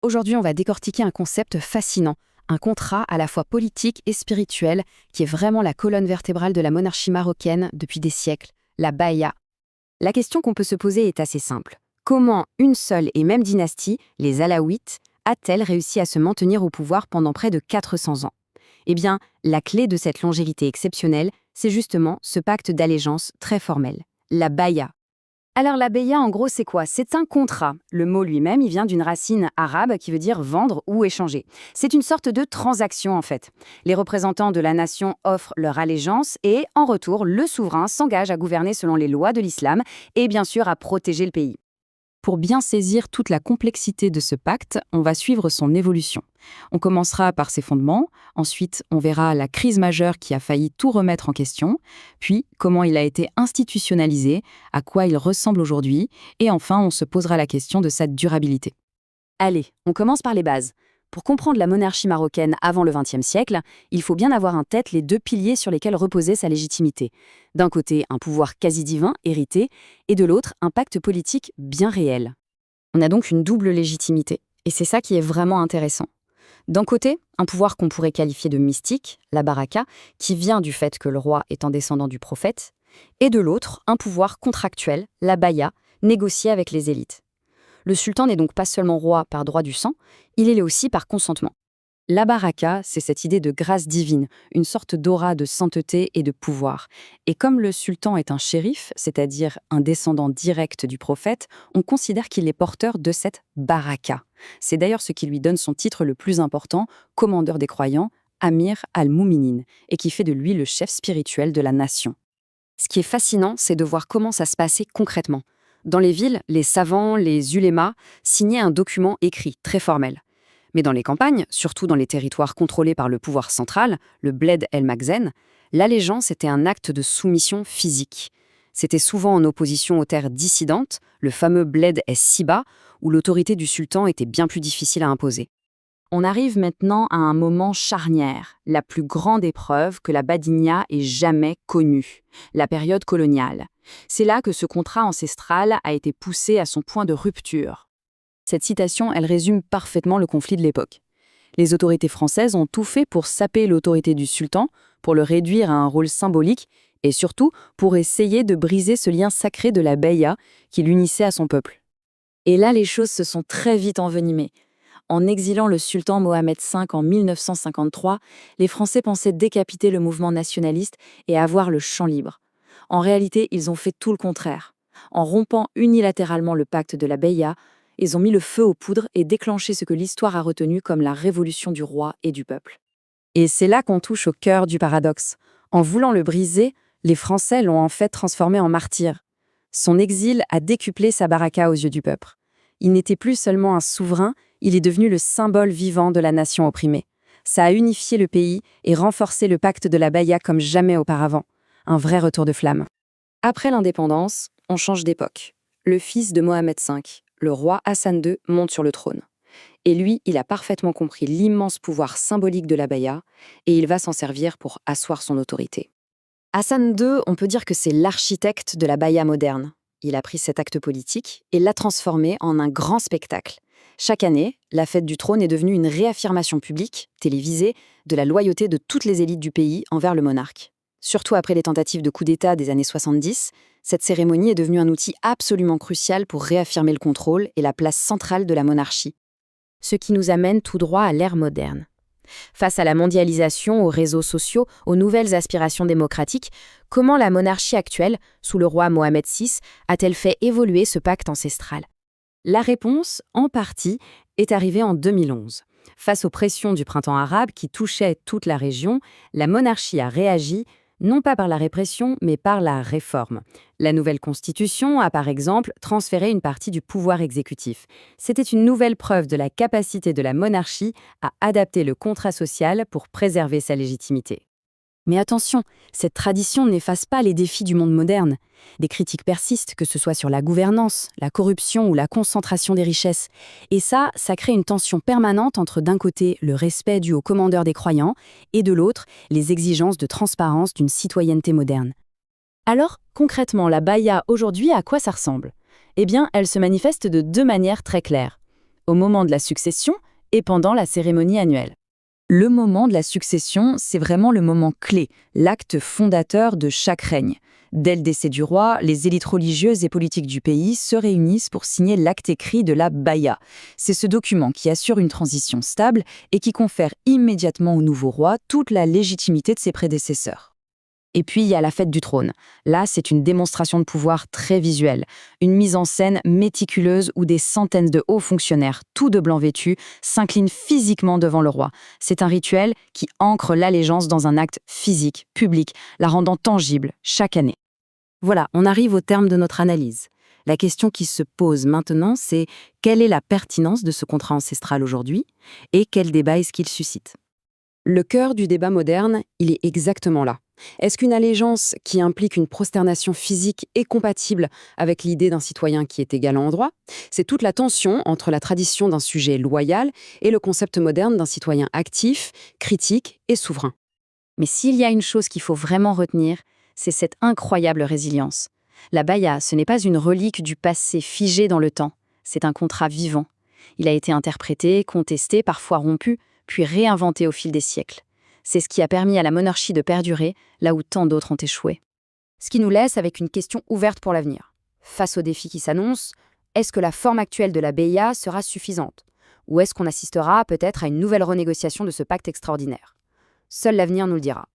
Aujourd'hui, on va décortiquer un concept fascinant, un contrat à la fois politique et spirituel, qui est vraiment la colonne vertébrale de la monarchie marocaine depuis des siècles, la baïa. La question qu'on peut se poser est assez simple. Comment une seule et même dynastie, les Alaouites, a-t-elle réussi à se maintenir au pouvoir pendant près de 400 ans? Eh bien, la clé de cette longévité exceptionnelle, c'est justement ce pacte d'allégeance très formel, la baïa. Alors la baïa, en gros, c'est quoi? C'est un contrat. Le mot lui-même, il vient d'une racine arabe qui veut dire vendre ou échanger. C'est une sorte de transaction, en fait. Les représentants de la nation offrent leur allégeance et, en retour, le souverain s'engage à gouverner selon les lois de l'islam et, bien sûr, à protéger le pays. Pour bien saisir toute la complexité de ce pacte, on va suivre son évolution. On commencera par ses fondements, ensuite on verra la crise majeure qui a failli tout remettre en question, puis comment il a été institutionnalisé, à quoi il ressemble aujourd'hui, et enfin on se posera la question de sa durabilité. Allez, on commence par les bases. Pour comprendre la monarchie marocaine avant le XXe siècle, il faut bien avoir en tête les deux piliers sur lesquels reposait sa légitimité. D'un côté, un pouvoir quasi divin, hérité, et de l'autre, un pacte politique bien réel. On a donc une double légitimité, et c'est ça qui est vraiment intéressant. D'un côté, un pouvoir qu'on pourrait qualifier de mystique, la baraka, qui vient du fait que le roi est un descendant du prophète, et de l'autre, un pouvoir contractuel, la baya, négocié avec les élites. Le sultan n'est donc pas seulement roi par droit du sang, il est aussi par consentement. La baraka, c'est cette idée de grâce divine, une sorte d'aura de sainteté et de pouvoir. Et comme le sultan est un shérif, c'est-à-dire un descendant direct du prophète, on considère qu'il est porteur de cette baraka. C'est d'ailleurs ce qui lui donne son titre le plus important, commandeur des croyants, Amir al-Mouminin, et qui fait de lui le chef spirituel de la nation. Ce qui est fascinant, c'est de voir comment ça se passait concrètement. Dans les villes, les savants, les ulémas, signaient un document écrit, très formel. Mais dans les campagnes, surtout dans les territoires contrôlés par le pouvoir central, le Bled el Makhzen, l'allégeance était un acte de soumission physique. C'était souvent en opposition aux terres dissidentes, le fameux Bled es Siba, où l'autorité du sultan était bien plus difficile à imposer. On arrive maintenant à un moment charnière, la plus grande épreuve que la Badinia ait jamais connue, la période coloniale. C'est là que ce contrat ancestral a été poussé à son point de rupture. Cette citation, elle résume parfaitement le conflit de l'époque. Les autorités françaises ont tout fait pour saper l'autorité du sultan, pour le réduire à un rôle symbolique, et surtout pour essayer de briser ce lien sacré de la Beïa qui l'unissait à son peuple. Et là, les choses se sont très vite envenimées. En exilant le sultan Mohamed V en 1953, les Français pensaient décapiter le mouvement nationaliste et avoir le champ libre. En réalité, ils ont fait tout le contraire. En rompant unilatéralement le pacte de la Beïa, ils ont mis le feu aux poudres et déclenché ce que l'histoire a retenu comme la révolution du roi et du peuple. Et c'est là qu'on touche au cœur du paradoxe. En voulant le briser, les Français l'ont en fait transformé en martyr. Son exil a décuplé sa baraka aux yeux du peuple. Il n'était plus seulement un souverain, il est devenu le symbole vivant de la nation opprimée. Ça a unifié le pays et renforcé le pacte de la Baïa comme jamais auparavant. Un vrai retour de flamme. Après l'indépendance, on change d'époque. Le fils de Mohamed V, le roi Hassan II, monte sur le trône. Et lui, il a parfaitement compris l'immense pouvoir symbolique de la Baïa et il va s'en servir pour asseoir son autorité. Hassan II, on peut dire que c'est l'architecte de la Baïa moderne. Il a pris cet acte politique et l'a transformé en un grand spectacle. Chaque année, la fête du trône est devenue une réaffirmation publique, télévisée, de la loyauté de toutes les élites du pays envers le monarque. Surtout après les tentatives de coup d'État des années 70, cette cérémonie est devenue un outil absolument crucial pour réaffirmer le contrôle et la place centrale de la monarchie. Ce qui nous amène tout droit à l'ère moderne. Face à la mondialisation, aux réseaux sociaux, aux nouvelles aspirations démocratiques, comment la monarchie actuelle, sous le roi Mohamed VI, a-t-elle fait évoluer ce pacte ancestral? La réponse, en partie, est arrivée en 2011. Face aux pressions du printemps arabe qui touchaient toute la région, la monarchie a réagi, non pas par la répression, mais par la réforme. La nouvelle constitution a, par exemple, transféré une partie du pouvoir exécutif. C'était une nouvelle preuve de la capacité de la monarchie à adapter le contrat social pour préserver sa légitimité. Mais attention, cette tradition n'efface pas les défis du monde moderne. Des critiques persistent, que ce soit sur la gouvernance, la corruption ou la concentration des richesses. Et ça crée une tension permanente entre d'un côté le respect dû au commandeur des croyants et de l'autre les exigences de transparence d'une citoyenneté moderne. Alors, concrètement, la Baïa aujourd'hui, à quoi ça ressemble? Eh bien, elle se manifeste de deux manières très claires. au moment de la succession et pendant la cérémonie annuelle. Le moment de la succession, c'est vraiment le moment clé, l'acte fondateur de chaque règne. Dès le décès du roi, les élites religieuses et politiques du pays se réunissent pour signer l'acte écrit de la Baïa. C'est ce document qui assure une transition stable et qui confère immédiatement au nouveau roi toute la légitimité de ses prédécesseurs. Et puis, il y a la fête du trône. Là, c'est une démonstration de pouvoir très visuelle. Une mise en scène méticuleuse où des centaines de hauts fonctionnaires, tout de blanc vêtus, s'inclinent physiquement devant le roi. C'est un rituel qui ancre l'allégeance dans un acte physique, public, la rendant tangible chaque année. Voilà, on arrive au terme de notre analyse. La question qui se pose maintenant, c'est quelle est la pertinence de ce contrat ancestral aujourd'hui et quel débat est-ce qu'il suscite? Le cœur du débat moderne, il est exactement là. Est-ce qu'une allégeance qui implique une prosternation physique est compatible avec l'idée d'un citoyen qui est égal en droit? C'est toute la tension entre la tradition d'un sujet loyal et le concept moderne d'un citoyen actif, critique et souverain. Mais s'il y a une chose qu'il faut vraiment retenir, c'est cette incroyable résilience. La Baïa, ce n'est pas une relique du passé figée dans le temps, c'est un contrat vivant. Il a été interprété, contesté, parfois rompu, puis réinventé au fil des siècles. C'est ce qui a permis à la monarchie de perdurer là où tant d'autres ont échoué. Ce qui nous laisse avec une question ouverte pour l'avenir. Face aux défis qui s'annoncent, est-ce que la forme actuelle de la BIA sera suffisante? Ou est-ce qu'on assistera peut-être à une nouvelle renégociation de ce pacte extraordinaire? Seul l'avenir nous le dira.